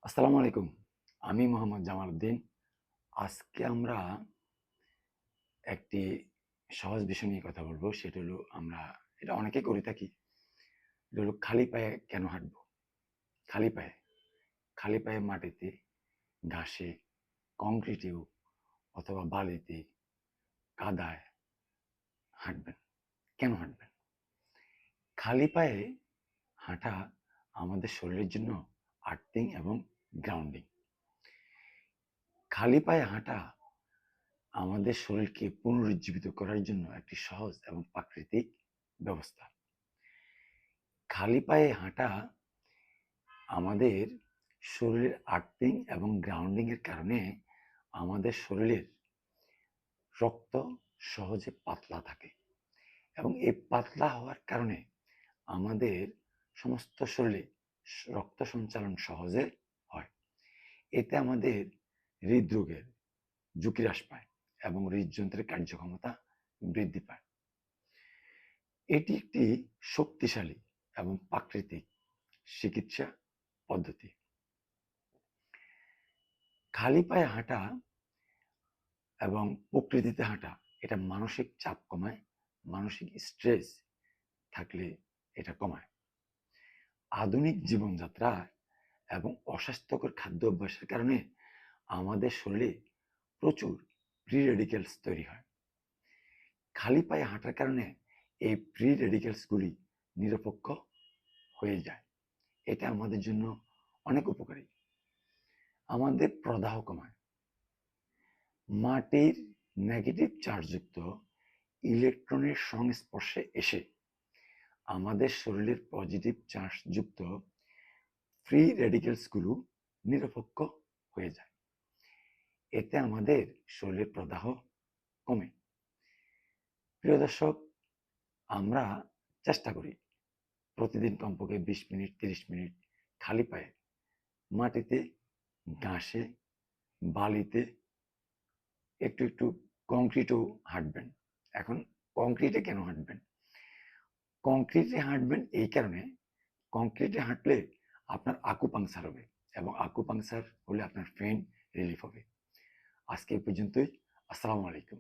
আসসালামু আলাইকুম। আমি মোহাম্মদ জামাল উদ্দিন। আজকে আমরা একটি সহজ বিষয় নিয়ে কথা বলব। সেটা হলো আমরা এটা অনেকেই করে থাকি। এটা হলো খালি পায়ে কেন হাঁটবো? খালি পায়ে। খালি পায়ে মাটিতে, ঘাসে, কংক্রিটেও অথবা বালিতে, কাদায় হাঁটবেন। কেন হাঁটবেন? খালি পায়ে হাঁটা আমাদের শরীরের জন্য আর্থিং এবং গ্রাউন্ডিং। খালি পায়ে হাঁটা আমাদের শরীরকে পুনরুজ্জীবিত করার জন্য একটি সহজ এবং প্রাকৃতিক ব্যবস্থা। খালি পায়ে হাঁটা আমাদের শরীরের আর্থিং এবং গ্রাউন্ডিং এর কারণে আমাদের শরীরের রক্ত সহজে পাতলা থাকে এবং এই পাতলা হওয়ার কারণে আমাদের সমস্ত শরীরে রক্ত সঞ্চালন সহজে হয়। এতে আমাদের হৃদরোগের ঝুঁকি হ্রাস পায় এবং হৃদযন্ত্রের কার্যক্ষমতা বৃদ্ধি পায়। এটি একটি শক্তিশালী এবং প্রাকৃতিক চিকিৎসা পদ্ধতি। খালি পায়ে হাঁটা এবং প্রকৃতিতে হাঁটা এটা মানসিক চাপ কমায়, মানসিক স্ট্রেস থাকলে এটা কমায়। আধুনিক জীবনযাত্রা এবং অস্বাস্থ্যকর খাদ্য অভ্যাসের কারণে আমাদের শরীরে প্রচুর ফ্রি রেডিক্যালস তৈরি হয়। খালি পায়ে হাঁটার কারণে এই ফ্রি রেডিক্যালসগুলি নিরপেক্ষ হয়ে যায়। এটা আমাদের জন্য অনেক উপকারী। আমাদের প্রদাহ কমায়। মাটির নেগেটিভ চার্জযুক্ত ইলেকট্রনের সংস্পর্শে এসে আমাদের শরীরের পজিটিভ চার্জযুক্ত ফ্রি রেডিক্যালসগুলো নিরপেক্ষ হয়ে যায়। এতে আমাদের শরীরের প্রদাহ কমে। প্রিয় দর্শক, আমরা চেষ্টা করি প্রতিদিন কমপক্ষে 20 মিনিট 30 মিনিট খালি পায়ে মাটিতে, ঘাসে, বালিতে, একটু একটু কংক্রিটেও হাঁটবেন। এখন কংক্রিটে কেন হাঁটবেন? কংক্রিটে হাঁটবেন এই কারণে, কংক্রিটে হাঁটলে আপনার আকুপাংচার হবে এবং আকুপাংচার হলে আপনার পেইন রিলিফ হবে। আজকে এই পর্যন্তই। আসসালামু আলাইকুম।